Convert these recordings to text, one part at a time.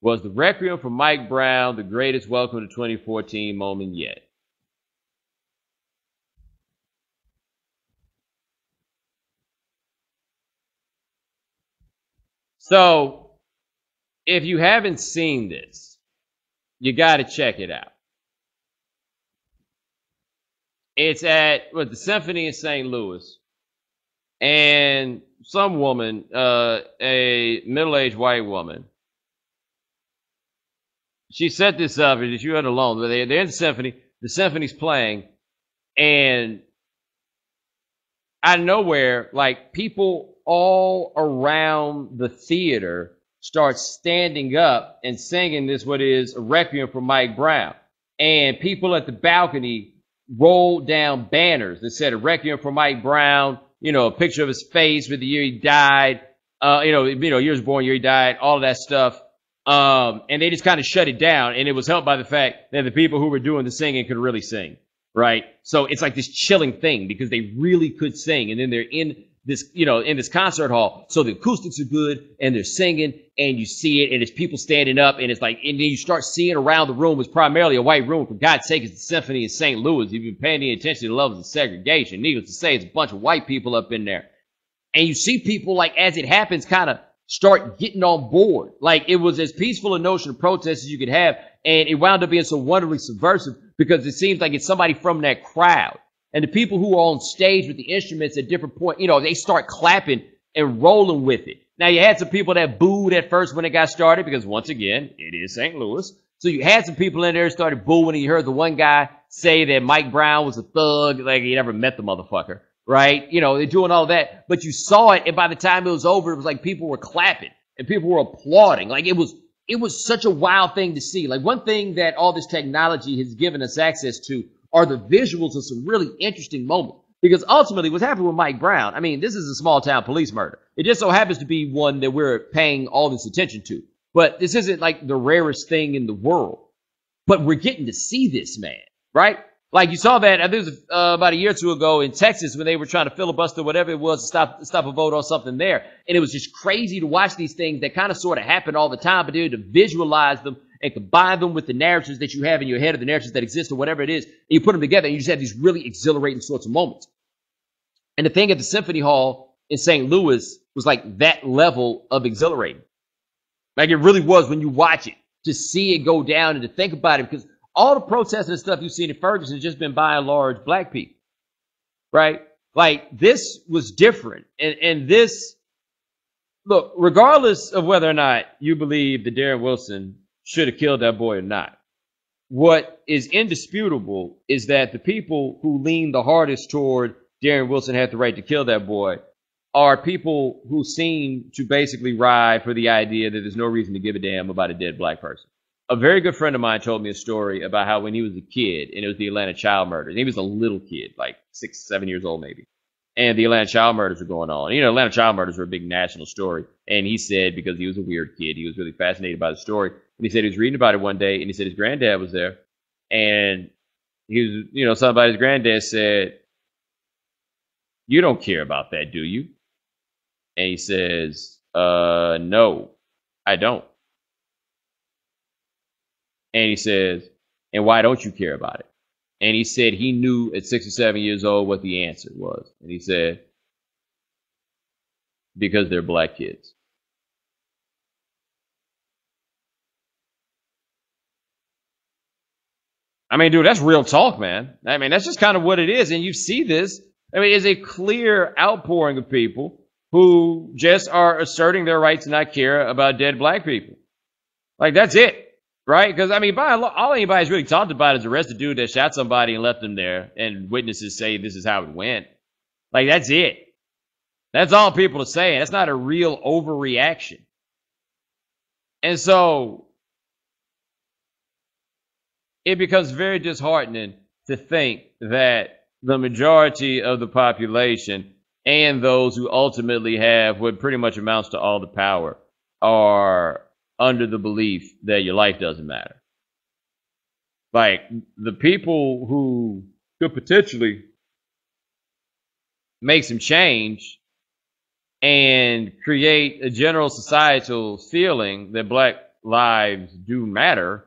Was the Requiem for Mike Brown the greatest welcome to 2014 moment yet? So, if you haven't seen this, you got to check it out. It's at the Symphony in St. Louis, and some woman, a middle-aged white woman, she set this up. That you had alone. They're in the symphony. The symphony's playing, and out of nowhere, like people all around the theater start standing up and singing this what is a Requiem for Mike Brown, and people at the balcony rolled down banners that said a Requiem for Mike Brown. You know, a picture of his face with the year he died. Years born, year he died, all of that stuff. And they just kind of shut it down, and it was helped by the fact that the people who were doing the singing could really sing, right? So it's like this chilling thing because they really could sing, and then they're in this, in this concert hall, so the acoustics are good, and they're singing, and you see it, and it's people standing up, and it's like, and then you start seeing around the room. It's primarily a white room. For God's sake, it's the Symphony in St. Louis. If you've been paying any attention to the levels of segregation, needless to say, it's a bunch of white people up in there. And you see people, like, as it happens, kind of start getting on board. Like, it was as peaceful a notion of protest as you could have, and it wound up being so wonderfully subversive because it seems like it's somebody from that crowd. And the people who are on stage with the instruments at different points, they start clapping and rolling with it. Now, you had some people that booed at first when it got started because, once again, it is St. Louis. So you had some people in there that started booing, and you heard the one guy say that Mike Brown was a thug, like he never met the motherfucker, right? They're doing all that. But you saw it, and by the time it was over, it was like people were clapping and people were applauding. Like, it was such a wild thing to see. Like, one thing that all this technology has given us access to are the visuals of some really interesting moments. Because ultimately, what's happened with Mike Brown, I mean, this is a small town police murder. It just so happens to be one that we're paying all this attention to. But this isn't like the rarest thing in the world. But we're getting to see this, man, right? Like, you saw that, I think it was about a year or two ago in Texas when they were trying to filibuster whatever it was to stop a vote on something there. And it was just crazy to watch these things that kind of sort of happen all the time, but to visualize them and combine them with the narratives that you have in your head or the narratives that exist or whatever it is, and you put them together and you just have these really exhilarating sorts of moments. And the thing at the Symphony Hall in St. Louis was like that level of exhilarating. Like, it really was when you watch it, to see it go down and to think about it, because all the protesting and stuff you've seen in Ferguson has just been by and large black people, right? Like, this was different. And this, look, regardless of whether or not you believe that Darren Wilson should have killed that boy or not, what is indisputable is that the people who lean the hardest toward Darren Wilson had the right to kill that boy are people who seem to basically ride for the idea that there's no reason to give a damn about a dead black person. A very good friend of mine told me a story about how when he was a kid, and it was the Atlanta child murders. He was a little kid, like 6, 7 years old maybe. And the Atlanta child murders were going on. Atlanta child murders were a big national story. And he said, because he was a weird kid, he was really fascinated by the story. And he said he was reading about it one day, and he said his granddad was there. And he was, something about his granddad said, "You don't care about that, do you?" And he says, "No, I don't." And he says, "And why don't you care about it?" And he said he knew at 6 or 7 years old what the answer was. And he said, "Because they're black kids." I mean, dude, that's real talk, man. I mean, that's just kind of what it is. And you see this. I mean, it's a clear outpouring of people who just are asserting their right to not care about dead black people. Like, that's it. Right? Because, I mean, all anybody's really talked about is arrest a dude that shot somebody and left them there, and witnesses say this is how it went. Like, that's it. That's all people are saying. That's not a real overreaction. And so it becomes very disheartening to think that the majority of the population and those who ultimately have what pretty much amounts to all the power are under the belief that your life doesn't matter. Like, the people who could potentially make some change and create a general societal feeling that black lives do matter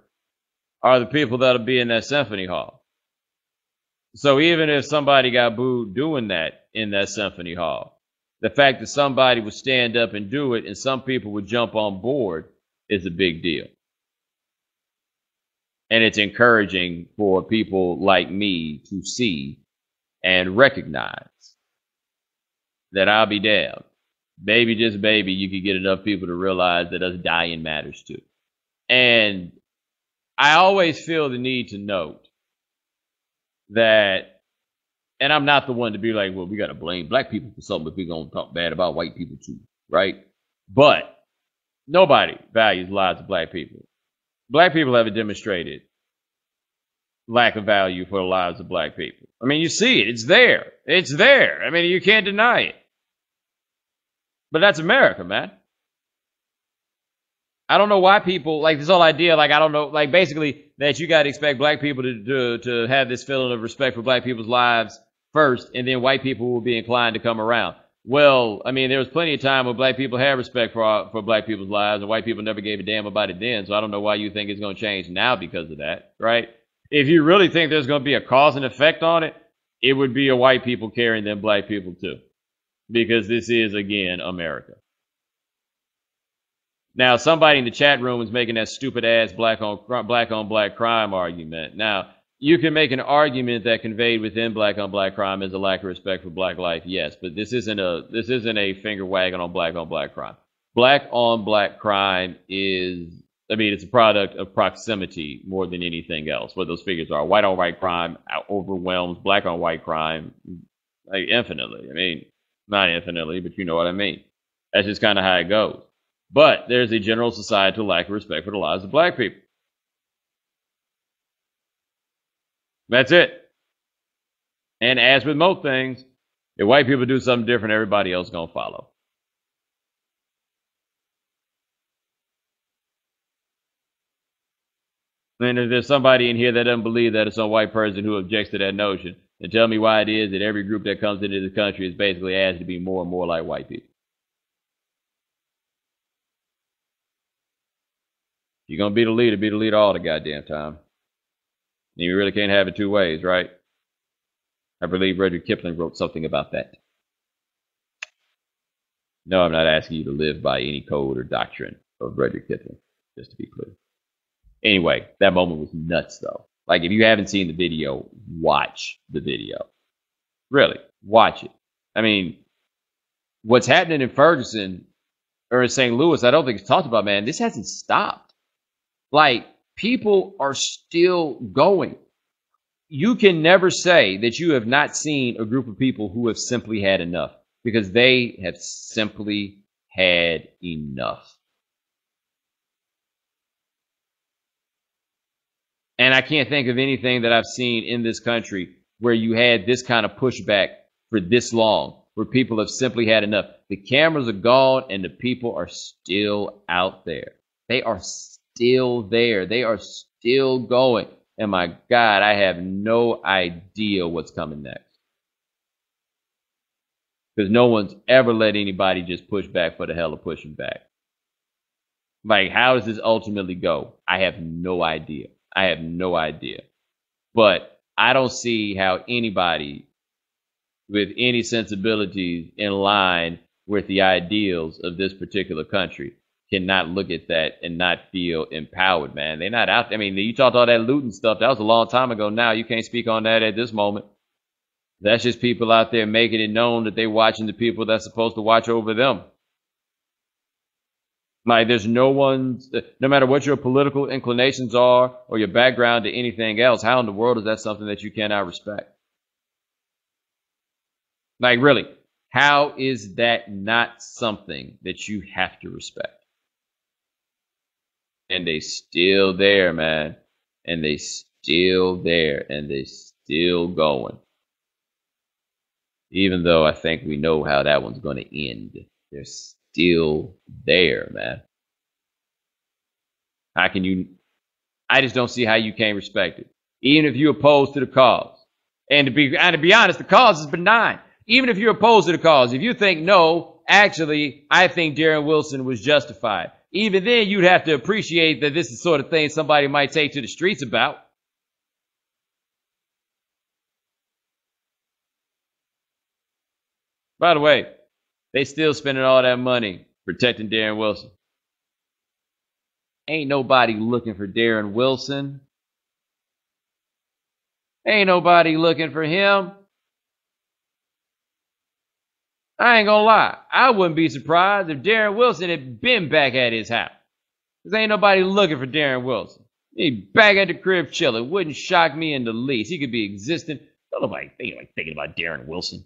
are the people that'll be in that symphony hall. So even if somebody got booed doing that in that symphony hall, the fact that somebody would stand up and do it and some people would jump on board is a big deal. And it's encouraging for people like me to see and recognize that I'll be damned. Maybe, just maybe, you could get enough people to realize that us dying matters too. And I always feel the need to note that, and I'm not the one to be like, well, we got to blame black people for something if we're going to talk bad about white people too, right? But nobody values the lives of black people. Black people haven't demonstrated lack of value for the lives of black people. I mean, you see it. It's there. It's there. I mean, you can't deny it. But that's America, man. I don't know why people, like this whole idea, like I don't know, like basically that you got to expect black people to have this feeling of respect for black people's lives first, and then white people will be inclined to come around. Well, I mean, there was plenty of time when black people had respect for black people's lives, and white people never gave a damn about it then. So I don't know why you think it's going to change now because of that, right? If you really think there's going to be a cause and effect on it, it would be a white people carrying them black people too. Because this is, again, America. Now, somebody in the chat room is making that stupid-ass black on black crime argument. Now, you can make an argument that conveyed within black on black crime is a lack of respect for black life, yes, but this isn't a finger wagging on black crime. Black on black crime is, I mean, it's a product of proximity more than anything else. What those figures are, white on white crime overwhelms black on white crime like infinitely. I mean, not infinitely, but you know what I mean. That's just kind of how it goes. But there's a general societal lack of respect for the lives of black people. That's it. And as with most things, if white people do something different, everybody else is going to follow. And if there's somebody in here that doesn't believe that it's some white person who objects to that notion, then tell me why it is that every group that comes into the country is basically asked to be more and more like white people. You're going to be the leader all the goddamn time. And you really can't have it two ways, right? I believe Rudyard Kipling wrote something about that. No, I'm not asking you to live by any code or doctrine of Rudyard Kipling, just to be clear. Anyway, that moment was nuts, though. Like, if you haven't seen the video, watch the video. Really, watch it. I mean, what's happening in Ferguson or in St. Louis, I don't think it's talked about, man. This hasn't stopped. Like, people are still going. You can never say that you have not seen a group of people who have simply had enough, because they have simply had enough. And I can't think of anything that I've seen in this country where you had this kind of pushback for this long, where people have simply had enough. The cameras are gone and the people are still out there. They are still there. They are still going. And my God, I have no idea what's coming next. Because no one's ever let anybody just push back for the hell of pushing back. Like, how does this ultimately go? I have no idea. I have no idea. But I don't see how anybody with any sensibilities in line with the ideals of this particular country cannot look at that and not feel empowered, man. They're not out there. I mean, you talked all that looting stuff. That was a long time ago now. You can't speak on that at this moment. That's just people out there making it known that they're watching the people that's supposed to watch over them. Like, there's no matter what your political inclinations are or your background to anything else, how in the world is that something that you cannot respect? Like, really, how is that not something that you have to respect? And they still there, man. And they still there. And they still going. Even though I think we know how that one's going to end. They're still there, man. How can you? I just don't see how you can't respect it. Even if you're opposed to the cause. And to be honest, the cause is benign. Even if you're opposed to the cause, if you think, no, actually, I think Darren Wilson was justified. even then you'd have to appreciate that this is the sort of thing somebody might take to the streets about. By the way, they still spending all that money protecting Darren Wilson. Ain't nobody looking for Darren Wilson. Ain't nobody looking for him. I ain't gonna lie. I wouldn't be surprised if Darren Wilson had been back at his house. Because ain't nobody looking for Darren Wilson. He back at the crib chilling. Wouldn't shock me in the least. He could be existing. Don't nobody thinking about Darren Wilson.